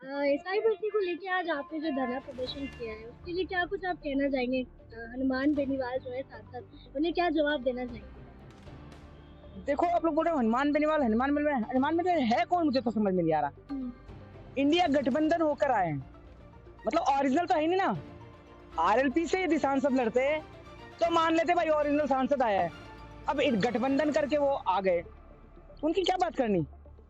ईसाई भर्ती को लेके आज आपने जो धरना प्रदर्शन किया है उसके लिए क्या कुछ आप कहना चाहेंगे? हनुमान बेनीवाल जो है सांसद, उन्हें क्या जवाब देना चाहेंगे? देखो, आप लोग बोल रहे हो हनुमान बेनीवाल, हनुमान बेनीवाल है कौन? मुझे तो समझ में नहीं आ रहा। हम्म। इंडिया गठबंधन होकर आए हैं, मतलब ओरिजिनल तो है नहीं ना। आरएलपी से यदि सांसद लड़ते तो मान लेते भाई ओरिजिनल सांसद आया है। अब गठबंधन करके वो आ गए, उनकी क्या बात करनी?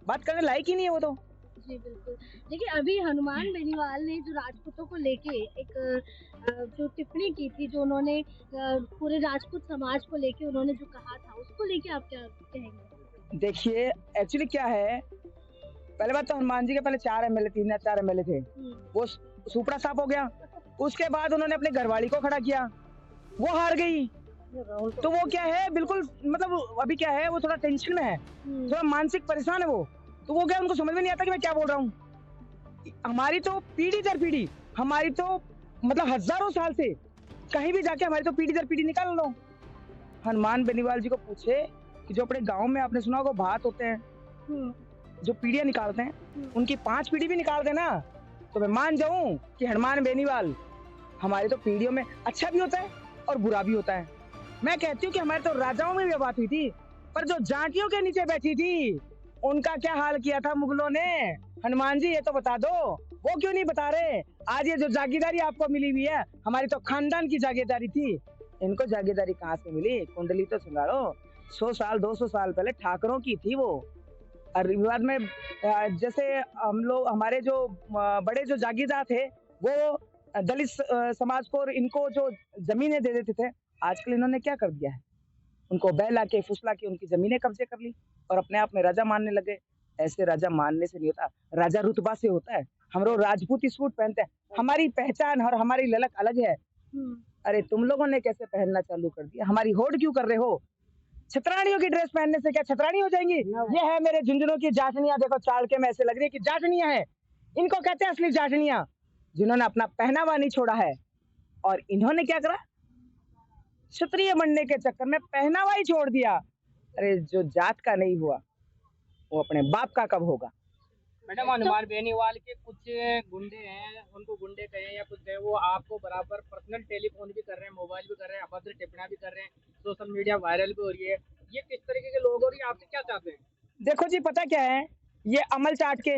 बात करने लायक ही नहीं है वो तो। जी बिल्कुल। देखिए अभी हनुमान बेनीवाल ने जो राजपूतों को लेके एक जो टिप्पणी की थी, जो उन्होंने पूरे राजपूत समाज को लेके उन्होंने जो कहा था, उसको लेके आप क्या कहेंगे? देखिए, एक्चुअली क्या है, पहले बात तो हनुमान जी के पहले 4 एमएलए 3 या 4 एमएलए थे, वो सुपड़ा साफ हो गया। उसके बाद उन्होंने अपने घरवाली को खड़ा किया, वो हार गई। तो वो क्या है, बिल्कुल मतलब अभी क्या है, वो थोड़ा टेंशन में है, थोड़ा मानसिक परेशान है वो। तो वो क्या, उनको समझ में नहीं आता कि मैं क्या बोल रहा हूँ। हमारी तो पीढ़ी दर पीढ़ी, हमारी तो मतलब हजारों साल से कहीं भी जाके हमारी तो पीढ़ी दर पीढ़ी निकाल लो। हनुमान बेनीवाल जी को पूछे कि जो अपने गांव में आपने सुना होगा भात होते हैं, जो पीढ़ियां निकालते हैं, उनकी 5 पीढ़ी भी निकाल देना तो मैं मान जाऊं कि हनुमान बेनीवाल हमारी तो पीढ़ियों में अच्छा भी होता है और बुरा भी होता है। मैं कहती हूँ कि हमारे तो राजाओं में भी बात हुई थी, पर जो जाटियों के नीचे बैठी थी उनका क्या हाल किया था मुगलों ने? हनुमान जी ये तो बता दो, वो क्यों नहीं बता रहे? आज ये जो जागीरदारी आपको मिली हुई है, हमारी तो खानदान की जागीरदारी थी। इनको जागीरदारी कहाँ से मिली? कुंडली तो सुंगाड़ो। 100 साल 200 साल पहले ठाकरों की थी वो। और विवाद में जैसे हम लोग, हमारे जो बड़े जो जागीरदार थे, वो दलित समाज को और इनको जो जमीनें दे देते थे। आजकल इन्होंने क्या कर दिया है, उनको बहला के फुसला के उनकी जमीनें कब्जे कर ली और अपने आप में राजा मानने लगे। ऐसे राजा मानने से नहीं होता, राजा रुतबा से होता है। हम लोग राजपूती सूट पहनते हैं, हमारी पहचान और हमारी ललक अलग है। अरे तुम लोगों ने कैसे पहनना चालू कर दिया? हमारी होड़ क्यों कर रहे हो? छतरानियों की ड्रेस पहनने से क्या छतरानी हो जाएंगी? ये है मेरे झुंझुनों की जाटनियां, देखो चाल के में ऐसे लग रही है कि जाटनियां हैं। इनको कहते हैं असली जाटनियां, जिन्होंने अपना पहनावा नहीं छोड़ा है। और इन्होंने क्या करा? क्षत्रिय बनने के चक्कर में पहनावा ही छोड़ दिया। अरे जो जात का नहीं हुआ वो अपने बाप का कब होगा? मैडम, हनुमान बेनीवाल के कुछ गुंडे हैं, उनको गुंडे कहें या कुछ कहें, वो आपको बराबर पर्सनल टेलीफोन भी कर रहे हैं, मोबाइल भी कर रहे हैं, अभद्र टिप्पणियां भी कर रहे हैं, सोशल मीडिया वायरल भी हो रही है। ये किस तरीके के लोग, और ये आपसे क्या चाहते हैं? देखो जी, पता क्या है, ये अमल चाट के,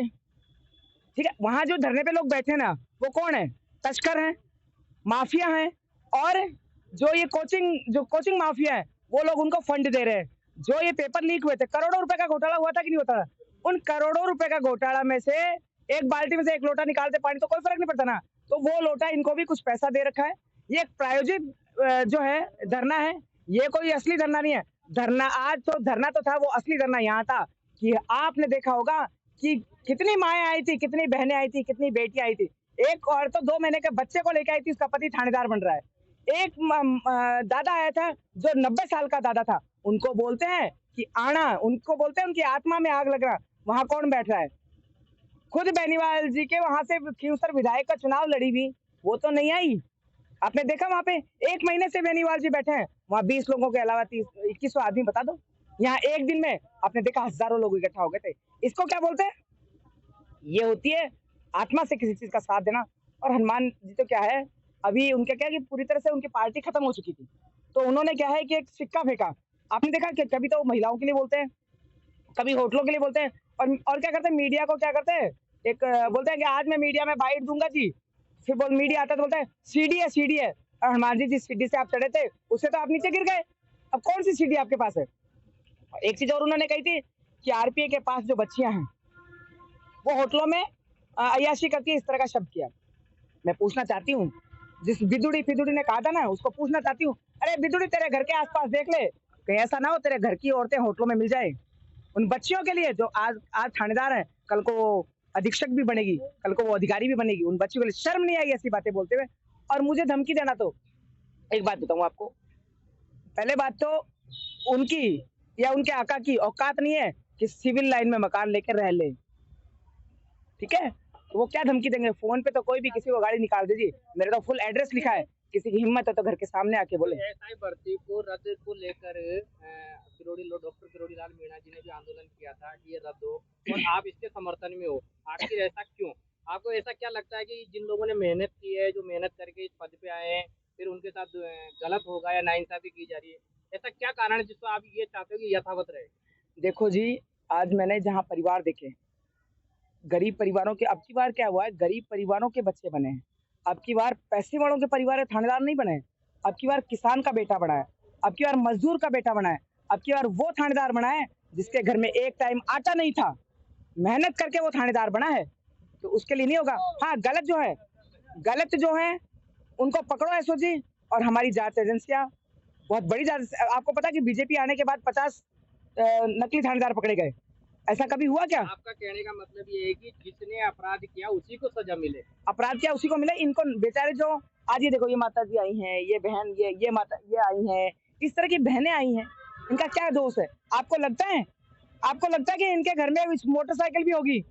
ठीक है, वहां जो धरने पे लोग बैठे ना, वो कौन है? तस्कर हैं, माफिया हैं। और जो कोचिंग माफिया है, वो लोग उनको फंड दे रहे हैं। जो ये पेपर लीक हुए थे, करोड़ों रुपए का घोटाला हुआ था कि नहीं होता था? उन करोड़ों रुपए का घोटाला में से एक बाल्टी में से एक लोटा निकालते पानी तो कोई फर्क नहीं पड़ता ना। तो वो लोटा इनको भी कुछ पैसा दे रखा है। ये एक प्रायोजित जो है धरना है, ये कोई असली धरना नहीं है। धरना आज तो धरना तो था, वो असली धरना यहाँ था कि आपने देखा होगा कि कितनी माएं आई थी, कितनी बहनें आई थी, कितनी बेटियां आई थी। एक औरत तो 2 महीने के बच्चे को लेकर आई थी, उसका पति थानेदार बन रहा है। एक दादा आया था जो 90 साल का दादा था, उनको बोलते हैं कि आना, उनको बोलते हैं उनकी आत्मा में आग लग रहा। वहां कौन बैठ रहा है? खुद बेनीवाल जी के वहां से खींवसर विधायक का चुनाव लड़ी हुई, वो तो नहीं आई। आपने देखा वहां पे 1 महीने से बेनीवाल जी बैठे हैं, वहां 20 लोगों के अलावा 2100 आदमी, बता दो। यहाँ एक दिन में आपने देखा हजारों लोग इकट्ठा हो गए थे। इसको क्या बोलते हैं? ये होती है आत्मा से किसी चीज का साथ देना। और हनुमान जी तो क्या है, अभी उनके क्या कि पूरी तरह से उनकी पार्टी खत्म हो चुकी थी, तो उन्होंने क्या है कि एक सिक्का फेंका। आपने देखा कि कभी तो महिलाओं के लिए बोलते हैं, कभी होटलों के लिए बोलते हैं, और क्या करते हैं, मीडिया को क्या करते हैं, एक बोलते हैं कि आज मैं मीडिया में बाइट दूंगा जी। फिर बोल मीडिया आता है तो बोलते हैं सीडी है, सीडी है। और हनुमान जी जिस सीडी से आप चढ़े थे उससे तो आप नीचे गिर गए। अब कौन सी सीडी आपके पास है? एक चीज और उन्होंने कही थी कि आरपीए के पास जो बच्चियां हैं वो होटलों में अय्याशी करती है, इस तरह का शब्द किया। मैं पूछना चाहती हूँ, जिस बिदुड़ी फिदुड़ी ने कहा था ना, उसको पूछना चाहती हूँ, अरे बिदुड़ी तेरे घर के आसपास देख ले, कहीं ऐसा ना हो तेरे घर की औरतें होटलों में मिल जाए। उन बच्चियों के लिए जो आज आज थानेदार है, कल को वो अधीक्षक भी बनेगी, कल को वो अधिकारी भी बनेगी, उन बच्चियों के लिए शर्म नहीं आई ऐसी बातें बोलते हुए? और मुझे धमकी देना, तो एक बात बताऊं आपको, पहले बात तो उनकी या उनके आका की औकात नहीं है कि सिविल लाइन में मकान लेकर रह ले, ठीक है? तो वो क्या धमकी देंगे? फोन पे तो कोई भी किसी को गाड़ी निकाल दीजिए, मेरे तो फुल एड्रेस लिखा है, किसी की हिम्मत है तो घर के सामने आके बोले। एसआई भर्ती को रद्द को लेकर डॉक्टर किरोड़ी लाल मीणा जी ने भी आंदोलन किया था कि ये रद्द हो, और आप इसके समर्थन में हो। आखिर ऐसा क्यों? आपको ऐसा क्या लगता है कि जिन लोगों ने मेहनत की है, जो मेहनत करके इस पद पे आए हैं, फिर उनके साथ गलत होगा या नाइंसाफी की जा रही है, ऐसा क्या कारण है जिसको आप ये चाहते हो कि यथावत रहे? देखो जी, आज मैंने जहाँ परिवार देखे, गरीब परिवारों के, अब की बार क्या हुआ है, गरीब परिवारों के बच्चे बने हैं। अब की बार पैसे वालों के परिवार के थानेदार नहीं बने हैं। अब की बार किसान का बेटा बना है। अब की बार मजदूर का बेटा बना है। अब की बार वो थानेदार बना है जिसके घर में एक टाइम आटा नहीं था, मेहनत करके वो थानेदार बना है। तो उसके लिए नहीं होगा। हाँ, गलत जो है उनको पकड़ो एसओजी। और हमारी जांच एजेंसियां बहुत बड़ी जांच, आपको पता है कि बीजेपी आने के बाद 50 नकली थानेदार पकड़े गए। ऐसा कभी हुआ क्या? आपका कहने का मतलब ये है कि जिसने अपराध किया उसी को सजा मिले। अपराध किया उसी को मिले। इनको बेचारे जो आज ये देखो, ये माता जी आई हैं, ये बहन, ये माता ये आई हैं, इस तरह की बहनें आई हैं, इनका क्या दोष है? आपको लगता है कि इनके घर में मोटरसाइकिल भी होगी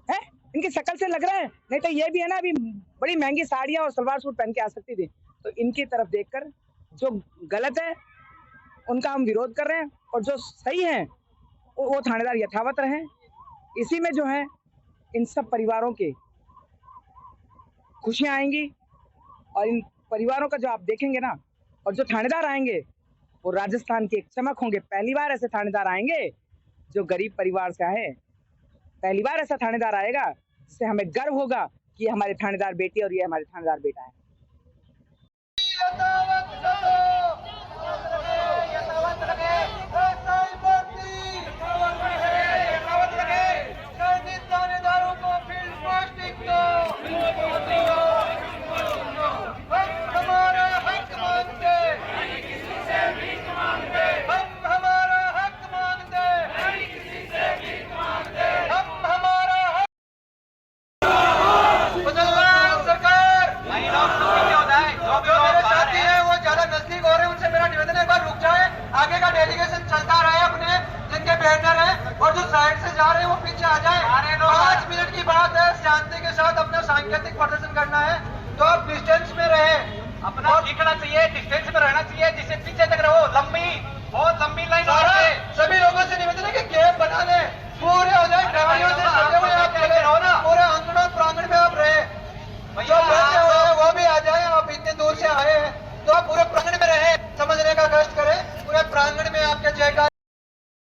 है? इनकी शक्ल से लग रहा है। नहीं तो ये भी है ना, अभी बड़ी महंगी साड़ियां और सलवार सूट पहन के आ सकती थी। तो इनकी तरफ देखकर जो गलत है उनका हम विरोध कर रहे हैं, और जो सही है वो थानेदार यथावत रहे। इसी में जो है इन सब परिवारों के खुशियां आएंगी, और इन परिवारों का जो आप देखेंगे ना, और जो थानेदार आएंगे वो राजस्थान के एक चमक होंगे। पहली बार ऐसे थानेदार आएंगे जो गरीब परिवार से आए। पहली बार ऐसा थानेदार आएगा जिससे हमें गर्व होगा कि ये हमारे थानेदार बेटी और ये हमारे थानेदार बेटा है। आगे का डेलीगेशन चलता रहे अपने, जिनके बैनर हैं और जो साइड से जा रहे हैं वो पीछे आ जाए। 5 मिनट की बात है, शांति के साथ अपना सांकेतिक प्रदर्शन करना है, तो आप डिस्टेंस में रहे, अपना दिखना चाहिए, डिस्टेंस में रहना चाहिए, जिससे पीछे तक रहो। बहुत लंबी लाइन। सभी लोगों से निवेदन है कि गेम बना ले, पूरे हो जाए,